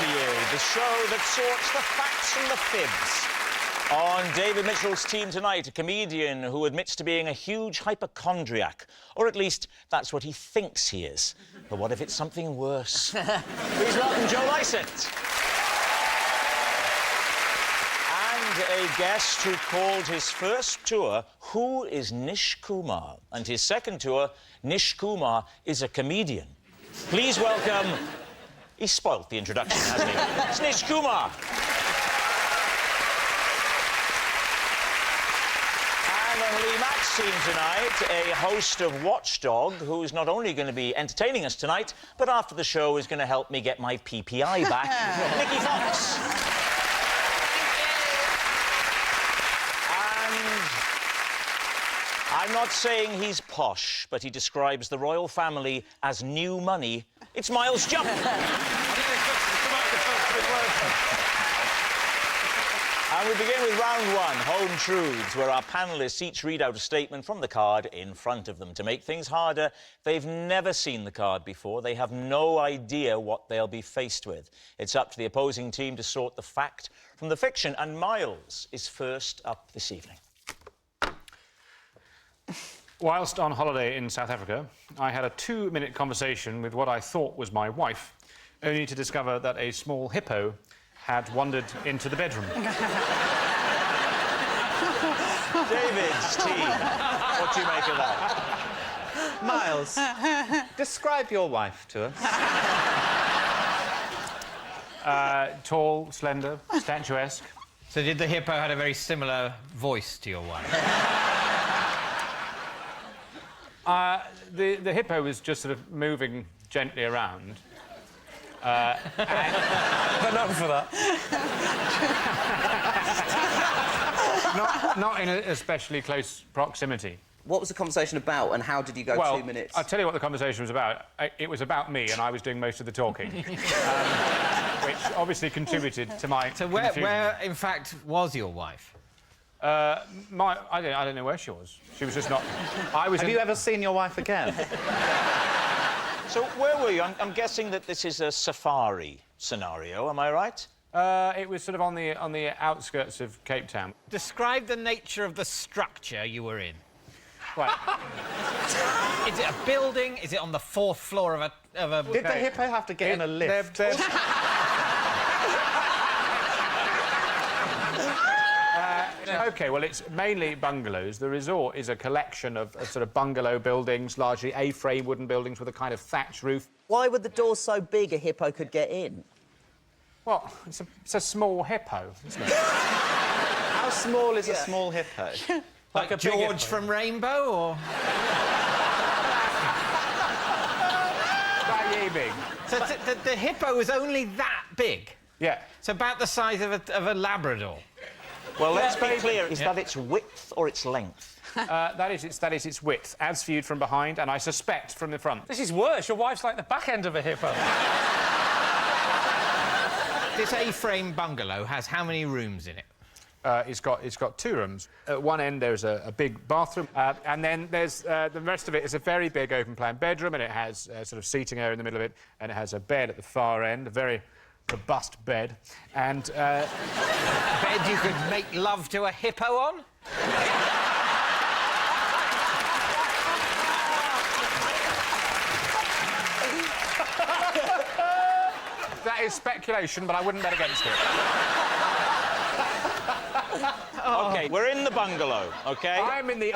to you, the show that sorts the facts from the fibs. On David Mitchell's team tonight, a comedian who admits to being a huge hypochondriac. Or at least, that's what he thinks he is. But what if it's something worse? Please welcome Joe Lycett. And a guest who called his first tour, Who is Nish Kumar? And his second tour, Nish Kumar is a comedian. Please welcome... He spoilt the introduction, hasn't he? It's Nish Kumar. And on Lee Mack's team tonight, a host of Watchdog who's not only going to be entertaining us tonight, but after the show is going to help me get my PPI back, Nikki Fox. I'm not saying he's posh, but he describes the royal family as new money. It's Miles Jupp. And we begin with round one, Home Truths, where our panellists each read out a statement from the card in front of them. To make things harder, they've never seen the card before. They have no idea what they'll be faced with. It's up to the opposing team to sort the fact from the fiction, and Miles is first up this evening. Whilst on holiday in South Africa, I had a 2-minute conversation with what I thought was my wife, only to discover that a small hippo had wandered into the bedroom. David's team, what do you make of that? Miles, describe your wife to us. Tall, slender, statuesque. So did the hippo had a very similar voice to your wife? The hippo was just sort of moving gently around. But not for that. not in an especially close proximity. What was the conversation about, and how did you go 2 minutes? I'll tell you what the conversation was about. It was about me, and I was doing most of the talking, which obviously contributed to my So confusion. where, in fact, was your wife? I don't know where she was. She was just not... Have you ever seen your wife again? So, where were you? I'm guessing that this is a safari scenario, am I right? It was sort of on the outskirts of Cape Town. Describe the nature of the structure you were in. Right. Is it a building? Is it on the 4th floor of a... Did the hippo have to get in a lift? OK, well, it's mainly bungalows. The resort is a collection of sort of bungalow buildings, largely A-frame wooden buildings with a kind of thatch roof. Why were the doors so big a hippo could get in? Well, it's a small hippo, isn't it? How small is a small hippo? Like a George from Rainbow, or...? That yay big. So the hippo was only that big? Yeah. It's about the size of a Labrador. Well, let's be clear. Is that its width or its length? That is its width, as viewed from behind, and I suspect from the front. This is worse. Your wife's like the back end of a hippo. This A-frame bungalow has how many rooms in it? It's got 2 rooms. At one end, there's a big bathroom, and then there's the rest of it is a very big open-plan bedroom, and it has sort of seating area in the middle of it, and it has a bed at the far end, a very robust bed, and... A bed you could make love to a hippo on? That is speculation, but I wouldn't bet against it. OK, we're in the bungalow, OK? I'm in the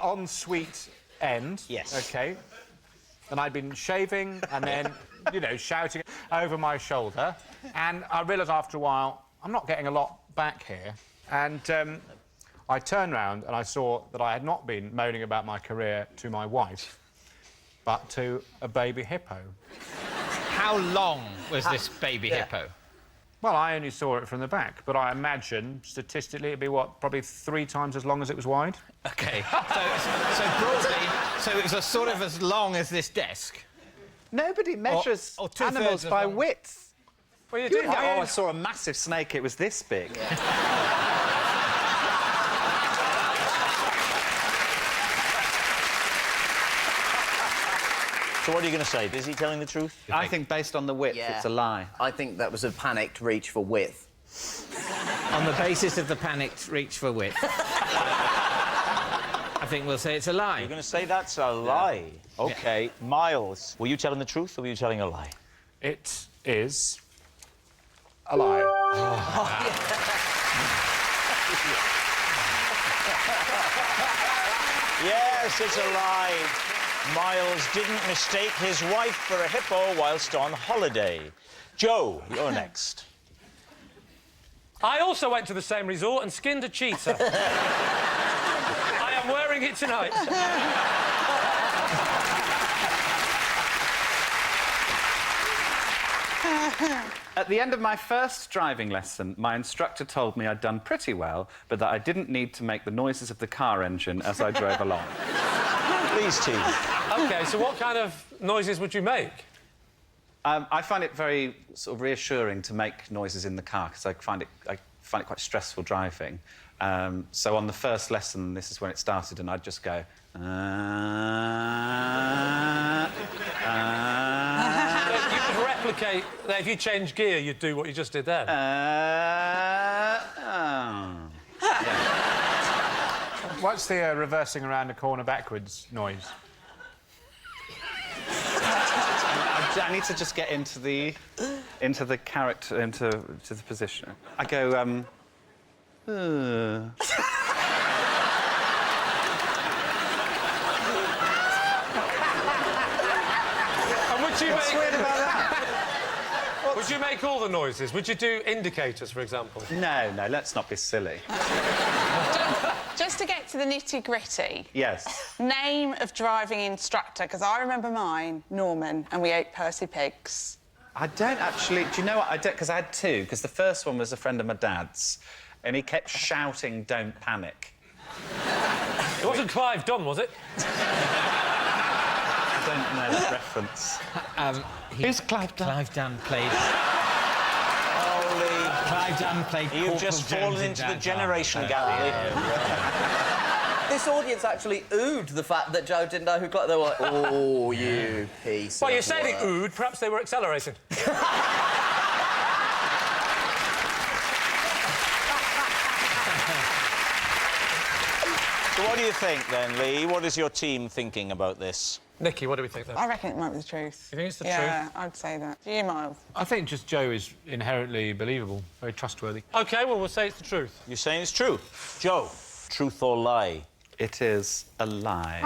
ensuite end. Yes. OK. And I'd been shaving and then, you know, shouting over my shoulder. And I realised after a while, I'm not getting a lot back here. And I turned round and I saw that I had not been moaning about my career to my wife, but to a baby hippo. How long was this baby hippo? Well, I only saw it from the back, but I imagine, statistically, it'd be, what, probably 3 times as long as it was wide? OK. So broadly, so it was a sort of as long as this desk? Nobody measures or animals by width. Well, you do. I saw a massive snake, it was this big. So what are you going to say? Is he telling the truth? I think based on the width, Yeah. it's a lie. I think that was a panicked reach for width. On the basis of the panicked reach for width. I think we'll say it's a lie. You're going to say that's a lie. OK. Miles, were you telling the truth or were you telling a lie? It is a lie. Yes, it's a lie. Miles didn't mistake his wife for a hippo whilst on holiday. Joe, you're next. I also went to the same resort and skinned a cheetah. I am wearing it tonight. At the end of my first driving lesson, my instructor told me I'd done pretty well, but that I didn't need to make the noises of the car engine as I drove along. Please, team. OK, so what kind of noises would you make? I find it very sort of reassuring to make noises in the car because I find it quite stressful driving. So on the first lesson, this is when it started, and I'd just go. You could replicate that if you change gear, you'd do what you just did then. What's the reversing around a corner backwards noise? I need to just get into the character, into the position. I go, And would you What's weird about that? Would you make all the noises? Would you do indicators, for example? No, let's not be silly. Just to get to the nitty-gritty. Yes. Name of driving instructor, because I remember mine, Norman, and we ate Percy pigs. I don't actually... Do you know what? I don't... Because I had two, because the first one was a friend of my dad's, and he kept shouting, "Don't panic." It wasn't Clive Dunn, was it? I don't know that reference. Who's Clive Dunn? Clive Dunn played... Holy... Clive Dunn played You've Corporal just Jones fallen in into the Dad's generation Army. gap. This audience actually oohed the fact that Joe didn't know who Clive... They were like, oh, you piece Well, of you're saying it work. oohed. Perhaps they were accelerating. So what do you think, then, Lee? What is your team thinking about this? Nikki, what do we think, then? I reckon it might be the truth. You think it's the Yeah, I'd say that. Do you, Miles? I think just Joe is inherently believable, very trustworthy. OK, well, we'll say it's the truth. You're saying it's true. Joe, truth or lie? It is a lie.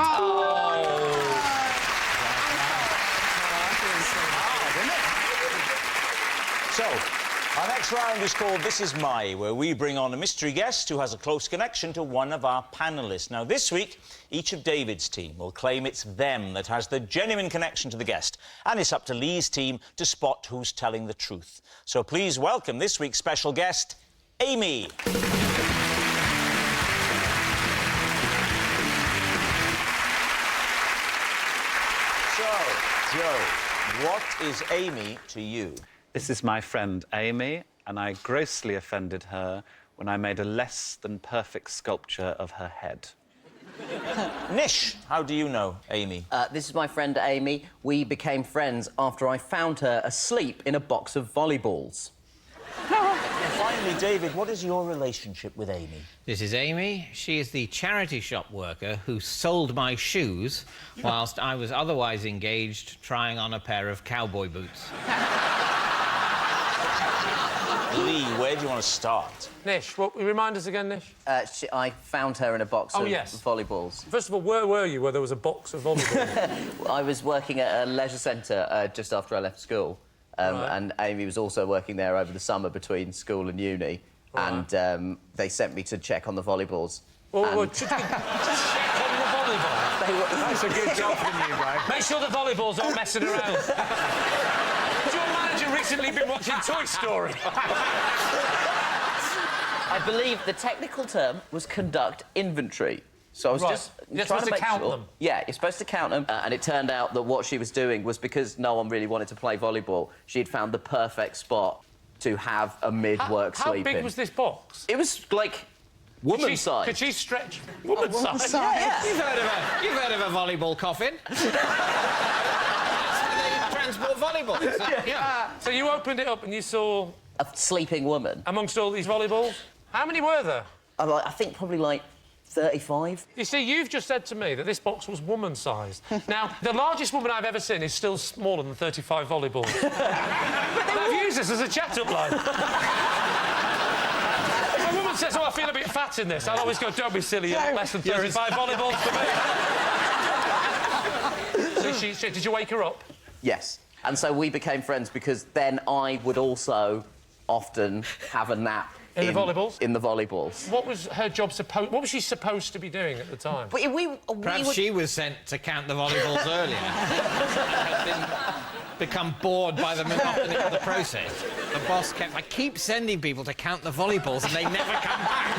So, our next round is called This Is My, where we bring on a mystery guest who has a close connection to one of our panellists. Now, this week, each of David's team will claim it's them that has the genuine connection to the guest, and it's up to Lee's team to spot who's telling the truth. So please welcome this week's special guest, Amy. So, Joe, what is Amy to you? This is my friend Amy, and I grossly offended her when I made a less than perfect sculpture of her head. Nish, how do you know Amy? This is my friend Amy. We became friends after I found her asleep in a box of volleyballs. And finally, David, what is your relationship with Amy? This is Amy. She is the charity shop worker who sold my shoes whilst I was otherwise engaged trying on a pair of cowboy boots. Lee, where do you want to start? Nish, what, remind us again, Nish? I found her in a box of volleyballs. First of all, where were you where there was a box of volleyballs? I was working at a leisure centre just after I left school. And Amy was also working there over the summer between school and uni. Right. And they sent me to check on the volleyballs. Well, just check on the volleyball. That's a good job from you, guys. Make sure the volleyballs aren't messing around. Has your manager recently been watching Toy Story? I believe the technical term was conduct inventory. So I was just You're trying supposed to to make count sure... them. Yeah, you're supposed to count them. And it turned out that what she was doing was because no one really wanted to play volleyball, she'd found the perfect spot to have a mid-work How sleep big in. was this box? It was, like, woman's size. Could she stretch woman's size? Yeah. You've heard of a volleyball coffin? more volleyballs. Yeah. So you opened it up and you saw... A sleeping woman. Amongst all these volleyballs? How many were there? I think probably, like, 35. You see, you've just said to me that this box was woman-sized. Now, the largest woman I've ever seen is still smaller than 35 volleyballs. But I've used this as a chat-up line. If a woman says, oh, I feel a bit fat in this, I'll always go, don't be silly, you're less than 35 volleyballs for me. So did you wake her up? Yes. And so we became friends because then I would also often have a nap in the volleyballs? In the volleyballs. What was her job supposed... What was she supposed to be doing at the time? But Perhaps she was sent to count the volleyballs earlier. Become bored by the monotony of the process. The boss kept... I keep sending people to count the volleyballs and they never come back.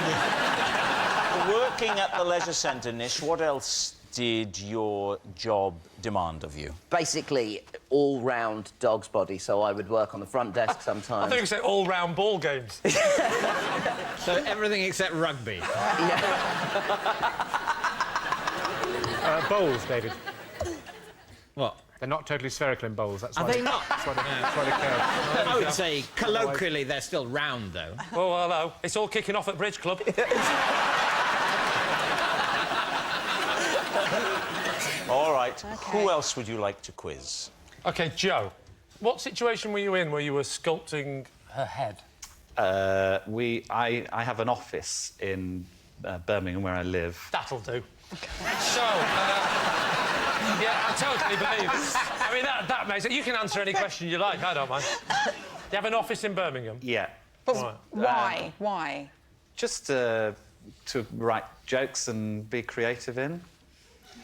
Working at the leisure centre, Nish, what else did your job demand of you? Basically, all-round dog's body, so I would work on the front desk sometimes. I thought you said all-round ball games. So everything except rugby. Yeah. Bowls, David. What? They're not totally spherical in bowls. That's Are why they not? That's why they care. I would say, colloquially, they're still round, though. Oh, hello. It's all kicking off at Bridge Club. All right. Okay. Who else would you like to quiz? OK, Joe, what situation were you in where you were sculpting her head? I have an office in Birmingham where I live. That'll do. So, yeah, I totally believe it. I mean, that makes it... You can answer any question you like, I don't mind. You have an office in Birmingham? Yeah. But Right. why? Why? Just to write jokes and be creative in.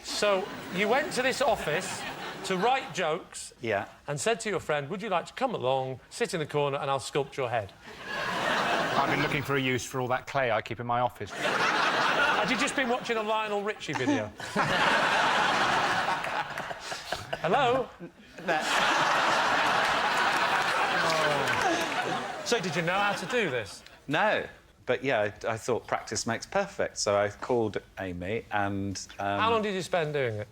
So, you went to this office to write jokes... Yeah. ...and said to your friend, would you like to come along, sit in the corner, and I'll sculpt your head? I've been looking for a use for all that clay I keep in my office. Had you just been watching a Lionel Richie video? Hello? So, did you know how to do this? No. But, yeah, I thought practice makes perfect, so I called Amy and... How long did you spend doing it?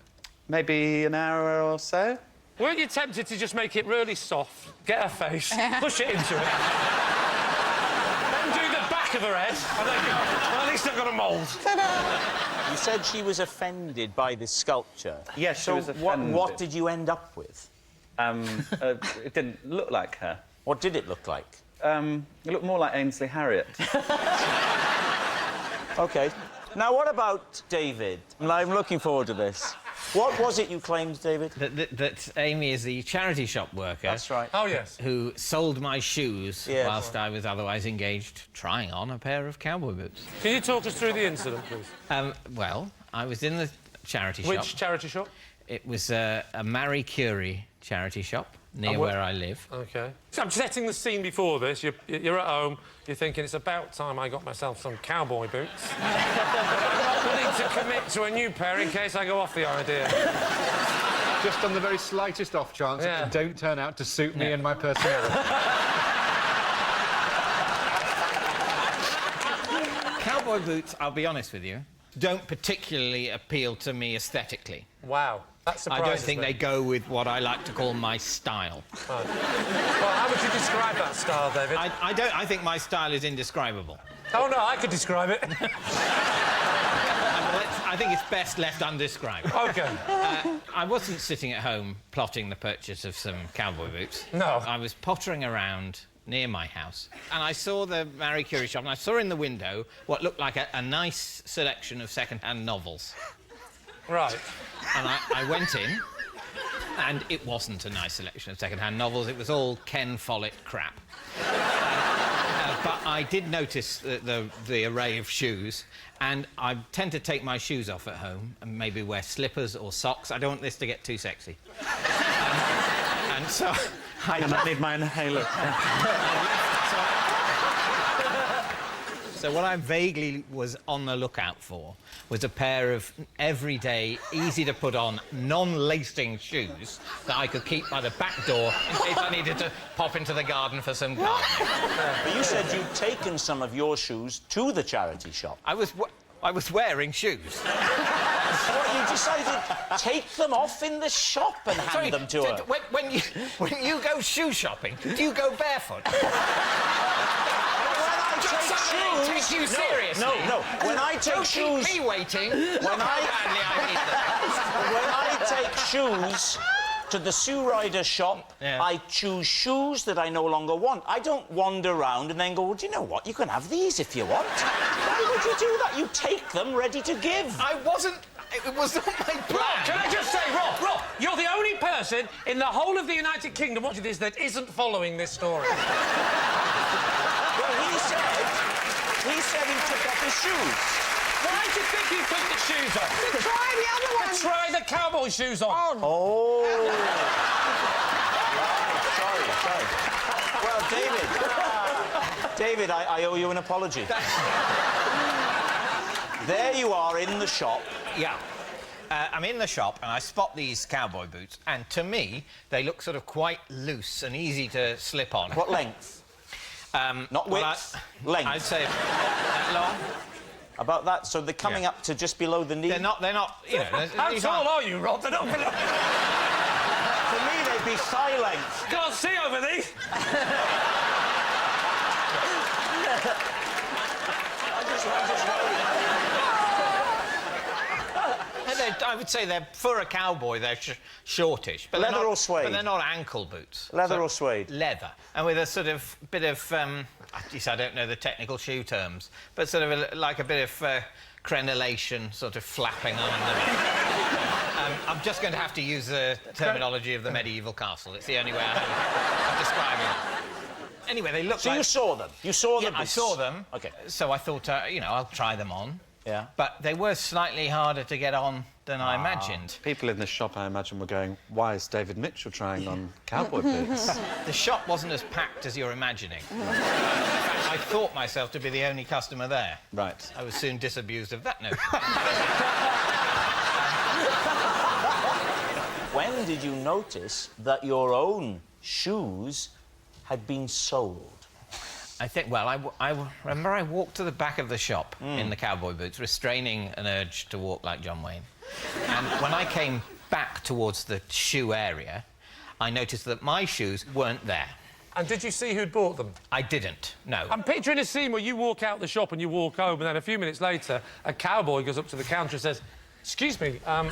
Maybe an hour or so. Weren't you tempted to just make it really soft, get her face, push it into it, then do the back of her head, and then go, well, at least I've got a mould. You said she was offended by this sculpture. Yes, she was offended. What did you end up with? It didn't look like her. What did it look like? It looked more like Ainsley Harriott. OK. Now, what about David? I'm looking forward to this. What was it you claimed, David? That Amy is the charity shop worker. That's right. Oh, yes. Who sold my shoes Yes. whilst I was otherwise engaged trying on a pair of cowboy boots. Can you talk us through the incident, please? Well, I was in the charity shop. Which charity shop? It was a Marie Curie charity shop near where I live. OK. So I'm setting the scene before this. You're at home, you're thinking, it's about time I got myself some cowboy boots. I'm not willing to commit to a new pair in case I go off the idea. Just on the very slightest off chance that they don't turn out to suit me and my personality. Cowboy boots, I'll be honest with you, don't particularly appeal to me aesthetically. Wow. That surprises I don't think me. they go with what I like to call my style. Right. Well, how would you describe that style, David? I think my style is indescribable. Oh, no, I could describe it. I think it's best left undescribed. OK. I wasn't sitting at home plotting the purchase of some cowboy boots. No. I was pottering around near my house, and I saw the Marie Curie shop, and I saw in the window what looked like a nice selection of second-hand novels. Right. And I went in, and it wasn't a nice selection of second-hand novels. It was all Ken Follett crap. But I did notice the array of shoes, and I tend to take my shoes off at home and maybe wear slippers or socks. I don't want this to get too sexy. And so... I need my inhaler. So what I vaguely was on the lookout for was a pair of everyday, easy-to-put-on, non-lacing shoes that I could keep by the back door in case I needed to pop into the garden for some gardening. But you said you'd taken some of your shoes to the charity shop. I was wearing shoes. What, you decided to take them off in the shop and hand them to her? When you go shoe shopping, do you go barefoot? Take you seriously. No. When I take Don't shoes... keep me waiting. When I take shoes to the shoe rider shop, Yeah. I choose shoes that I no longer want. I don't wander around and then go, well, do you know what? You can have these if you want. Why would you do that? You take them ready to give. I wasn't... It was not my plan. Can I just say, Rob, you're the only person in the whole of the United Kingdom watching this that isn't following this story. Well, he said he took off his shoes. Why do you think he took the shoes off? To try the other one. To try the cowboy shoes on. Oh. Right, sorry. Well, David, I owe you an apology. There you are in the shop. Yeah. I'm in the shop and I spot these cowboy boots, and to me, they look sort of quite loose and easy to slip on. What length? Not width, length. I'd say that long. About that, so they're coming up to just below the knee? They're not, you know... How tall are you, Rob? They're not below... For me, they'd be thigh length. Can't see over these. I would say they're, for a cowboy, they're shortish. But Leather they're not, or suede? But they're not ankle boots. Leather or suede? Leather. And with a sort of bit of... geez, I don't know the technical shoe terms, but sort of like a bit of crenellation sort of flapping on them. I'm just going to have to use the terminology of the medieval castle. It's the only way I have of describing it. Anyway, they look So like... you saw them? You saw them? I saw them. OK. So I thought, you know, I'll try them on. Yeah. But they were slightly harder to get on than I imagined. People in the shop, I imagine, were going, why is David Mitchell trying on cowboy boots? The shop wasn't as packed as you're imagining. In fact, I thought myself to be the only customer there. Right. I was soon disabused of that notion. When did you notice that your own shoes had been sold? I think, well, I remember I walked to the back of the shop in the cowboy boots, restraining an urge to walk like John Wayne. And when I came back towards the shoe area, I noticed that my shoes weren't there. And did you see who'd bought them? I didn't, no. I'm picturing a scene where you walk out the shop and you walk home, and then a few minutes later, a cowboy goes up to the counter and says, "Excuse me, I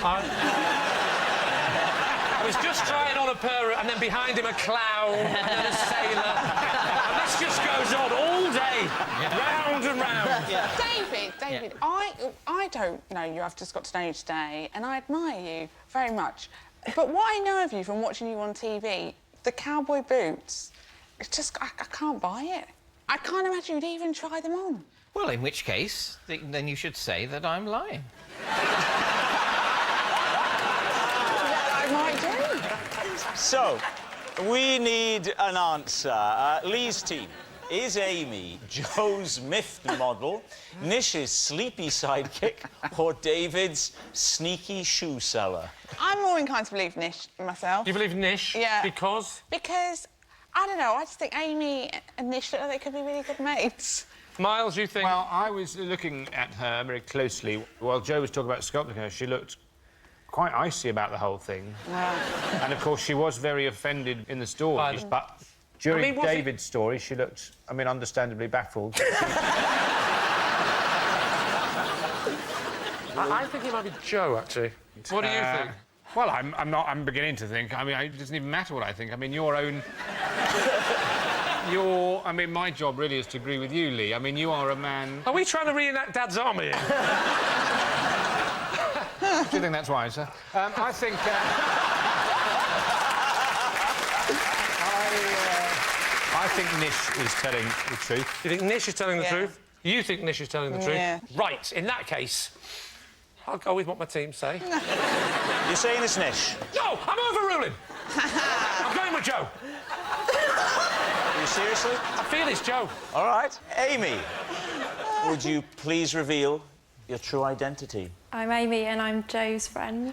was just trying on a pair of..." And then behind him a clown, and then a sailor. And this just goes on all day, round and round. Yeah. David, I don't know you. I've just got to know you today, and I admire you very much. But what I know of you from watching you on TV, the cowboy boots, it's just... I can't buy it. I can't imagine you'd even try them on. Well, in which case, then you should say that I'm lying. I might do. So, we need an answer. Lee's team. Is Amy Joe's miffed model, Nish's sleepy sidekick, or David's sneaky shoe seller? I'm more inclined to believe Nish myself. You believe Nish? Yeah. Because? Because, I don't know, I just think Amy and Nish look like they could be really good mates. Miles, you think? Well, I was looking at her very closely while Joe was talking about sculpting her. She looked quite icy about the whole thing. Wow. And, of course, she was very offended in the story, but during David's story, she looked, I mean, understandably baffled. I think it might be Joe, actually. What do you think? Well, I'm beginning to think. I mean, it doesn't even matter what I think. I mean, your own... I mean, my job really is to agree with you, Lee. I mean, you are a man... Are we trying to reenact Dad's Army here? Do you think that's wise, sir? I think... I think Nish is telling the truth. You think Nish is telling the truth? You think Nish is telling the truth? Yeah. Right, in that case, I'll go with what my team say. You're saying it's Nish? No, I'm overruling. I'm going with Joe. Are you seriously? I feel it's Joe. All right. Amy, would you please reveal your true identity? I'm Amy and I'm Joe's friend.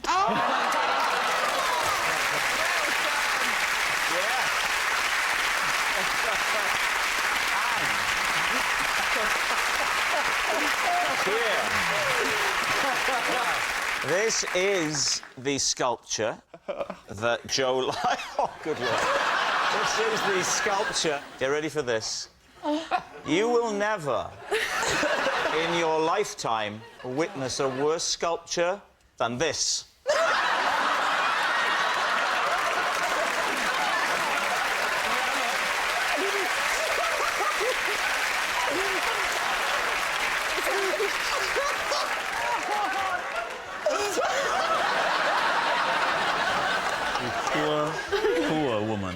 This is the sculpture that Joe... Oh, good Lord. This is the sculpture. Get ready for this. You will never, in your lifetime, witness a worse sculpture than this. Poor woman.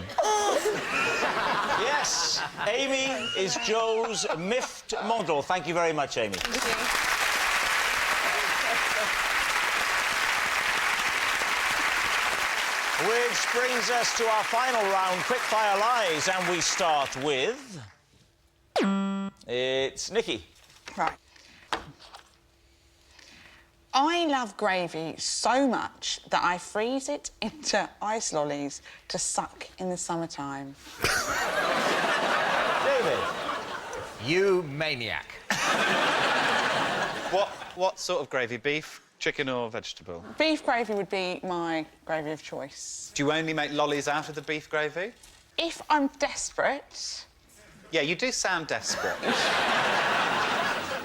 Yes, Amy is Joe's miffed model. Thank you very much, Amy. Thank you. Which brings us to our final round, quickfire lies, and we start with... It's Nikki. Right. I love gravy so much that I freeze it into ice lollies to suck in the summertime. David. You maniac. What sort of gravy? Beef, chicken or vegetable? Beef gravy would be my gravy of choice. Do you only make lollies out of the beef gravy? If I'm desperate, Yeah, you do sound desperate.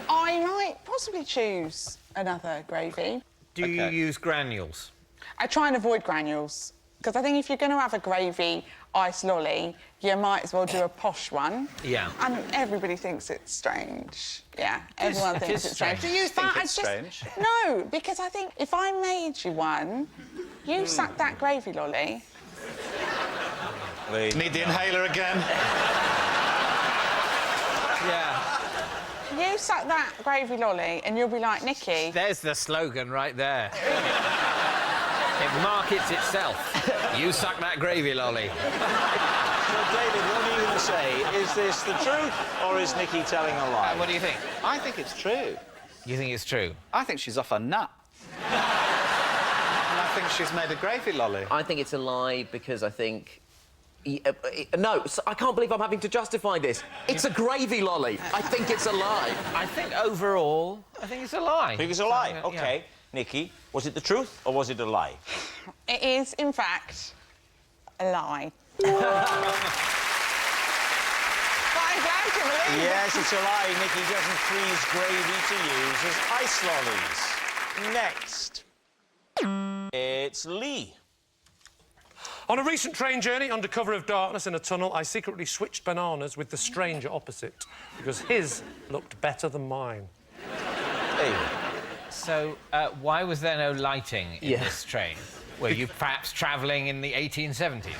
I might possibly choose another gravy. Do you Okay. use granules? I try and avoid granules, because I think if you're going to have a gravy ice lolly, you might as well do a posh one. Yeah. And everybody thinks it's strange. Yeah, everyone it thinks is it's strange. strange. Do you think But it's strange? No, because I think if I made you one, you suck that gravy lolly. Need the inhaler again? Yeah. You suck that gravy lolly and you'll be like, Nikki, There's the slogan right there. It markets itself. You suck that gravy lolly. So, David, what are you going to say? Is this the truth, or is Nikki telling a lie? What do you think? I think it's true. You think it's true? I think she's off her nut. And I think she's made a gravy lolly. I think it's a lie because I think... No, I can't believe I'm having to justify this. It's a gravy lolly. I think it's a lie. I think overall, I think it's a lie. I think it's a lie. Yeah. OK. Nikki, was it the truth, or was it a lie? it is, in fact, a lie. But I'm glad to believe Yes, it's a lie. Nikki doesn't freeze gravy to use as ice lollies. Next. It's Lee. On a recent train journey under cover of darkness in a tunnel, I secretly switched bananas with the stranger opposite because his looked better than mine. David. So, why was there no lighting in Yeah. this train? Were you perhaps travelling in the 1870s?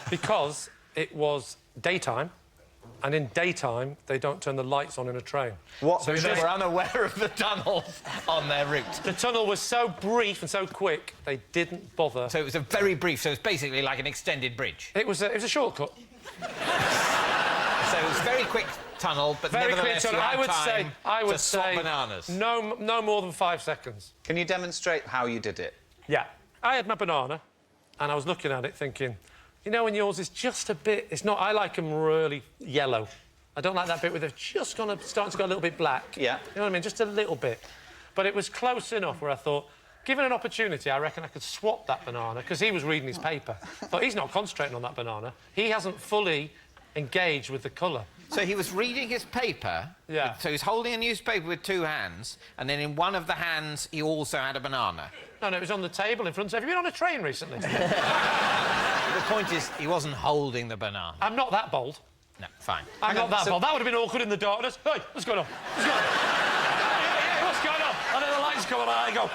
Because it was daytime, and in daytime, they don't turn the lights on in a train. What? So they were unaware of the tunnels on their route. The tunnel was so brief and so quick, they didn't bother. So it was a very brief, so it's basically like an extended bridge. It was a shortcut. So it was a very quick tunnel, but Very quick nevertheless tunnel. you had I would to swap say bananas. no more than 5 seconds. Can you demonstrate how you did it? Yeah. I had my banana, and I was looking at it thinking, you know, when yours is just a bit... It's not... I like them really yellow. I don't like that bit where they're just starting to go a little bit black. Yeah. You know what I mean? Just a little bit. But it was close enough where I thought, given an opportunity, I reckon I could swap that banana, because he was reading his paper. But he's not concentrating on that banana. He hasn't fully engaged with the colour. So he was reading his paper. Yeah. So he's holding a newspaper with 2 hands, and then in one of the hands he also had a banana. No, it was on the table in front of... Have you been on a train recently? The point is, he wasn't holding the banana. I'm not that bold. No, fine. I'm not that bold. That would have been awkward in the darkness. Hey, what's going on? What's going on? Hey, what's going on? And then the lights come on and I go...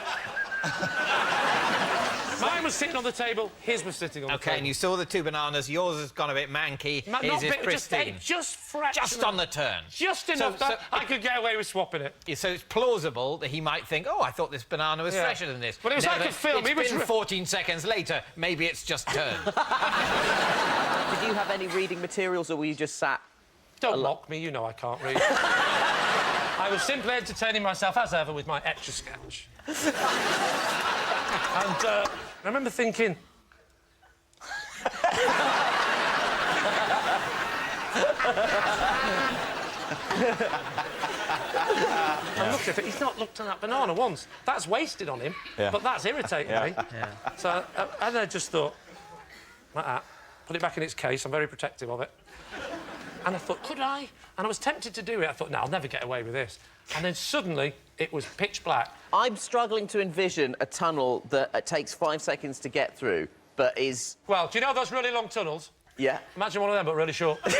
Mine was sitting on the table, his was sitting on the table. OK, and you saw the 2 bananas. Yours has gone a bit manky. His is pristine. Just fractional. Just on the turn. Just enough that I could get away with swapping it. Yeah, so it's plausible that he might think, oh, I thought this banana was fresher than this. But it was like a film. It's been 14 seconds later. Maybe it's just turned. Did you have any reading materials, or were you just sat... Don't mock me, you know I can't read. I was simply entertaining myself, as ever, with my Etch-a-Sketch. And I remember thinking... I'm looking at it. He's not looked at that banana once. That's wasted on him, but that's irritating me. Yeah. So, and I just thought, like that, put it back in its case. I'm very protective of it. And I thought, could I? And I was tempted to do it. I thought, no, I'll never get away with this. And then suddenly, it was pitch black. I'm struggling to envision a tunnel that takes 5 seconds to get through, but is... Well, do you know those really long tunnels? Yeah. Imagine one of them, but really short. But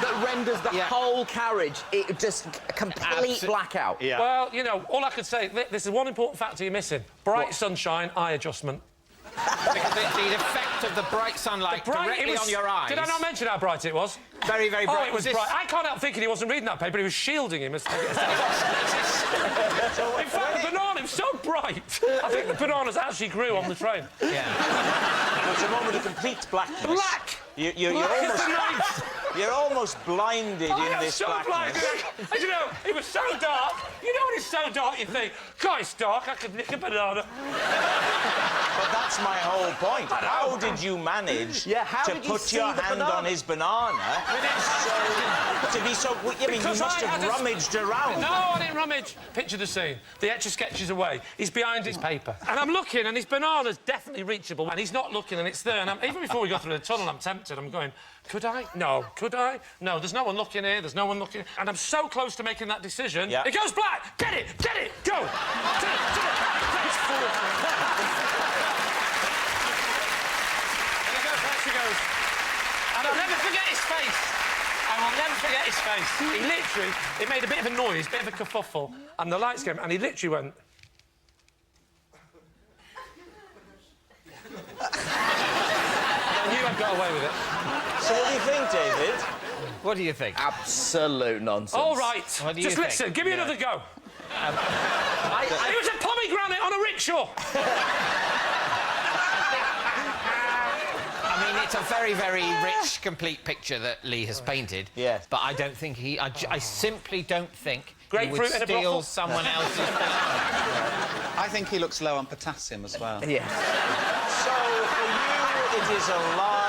that renders the whole carriage, it just a complete blackout. Yeah. Well, you know, all I could say, this is one important factor you're missing. Bright sunshine, eye adjustment. Because the effect of the bright sunlight directly on your eyes... Did I not mention how bright it was? Very, very bright. Oh, it was bright. I can't help thinking he wasn't reading that paper. He was shielding him. In fact, the banana was so bright, I think the bananas actually grew on the train. Yeah. It's a moment of complete blackness. Black! You're almost blinded in this so blackness. Blinded. And you know, it was so dark. You know when it's so dark, you think, God, it's dark, I could nick a banana. But that's my whole point. How did you manage to put your hand on his banana to be so... I mean, you must have rummaged around. No, I didn't rummage. Picture the scene. The Etch-a-Sketch is away. He's behind his paper. And I'm looking, and his banana's definitely reachable, and he's not looking, and it's there. And even before we go through the tunnel, I'm tempted. I'm going, could I? No. Could I? No, there's no one looking here. There's no one looking. And I'm so close to making that decision. Yeah. It goes black! Get it! Get it! Go! It's full. He goes. And I'll never forget his face. I will never forget his face. He literally, it made a bit of a noise, a bit of a kerfuffle, and the lights came, and he literally went... I knew I'd got away with it. So what do you think, David? What do you think? Absolute nonsense. All right. What do you Just think? listen. Give me another go. It was a pomegranate on a rickshaw. I mean, it's a very, very rich, complete picture that Lee has painted. Yes. But I don't think he... I simply don't think Grapefruit he in a would steal brothel? someone else's banana. I think he looks low on potassium as well. Yeah. So, for you, it is a lie.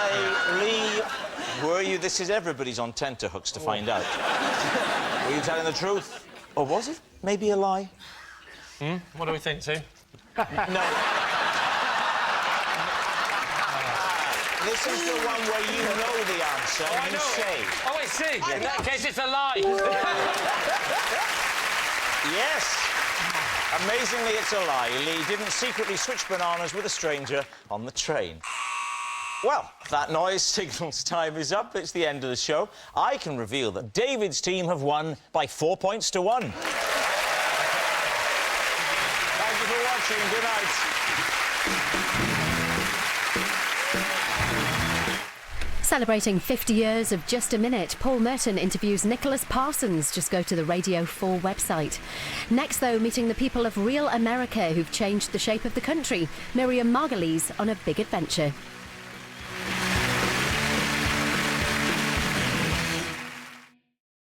Lee, were you? This is everybody's on tenterhooks to find out. Were you telling the truth? Or was it maybe a lie? What do we think, Tim? No. This is the one where you know the answer and you say. Oh, I see. In that case, it's a lie. Yes. Amazingly, it's a lie. Lee didn't secretly switch bananas with a stranger on the train. Well, that noise signals time is up. It's the end of the show. I can reveal that David's team have won by 4 points to 1. Thank you for watching. Good night. Celebrating 50 years of Just a Minute, Paul Merton interviews Nicholas Parsons. Just go to the Radio 4 website. Next, though, meeting the people of real America who've changed the shape of the country. Miriam Margolyes on a big adventure.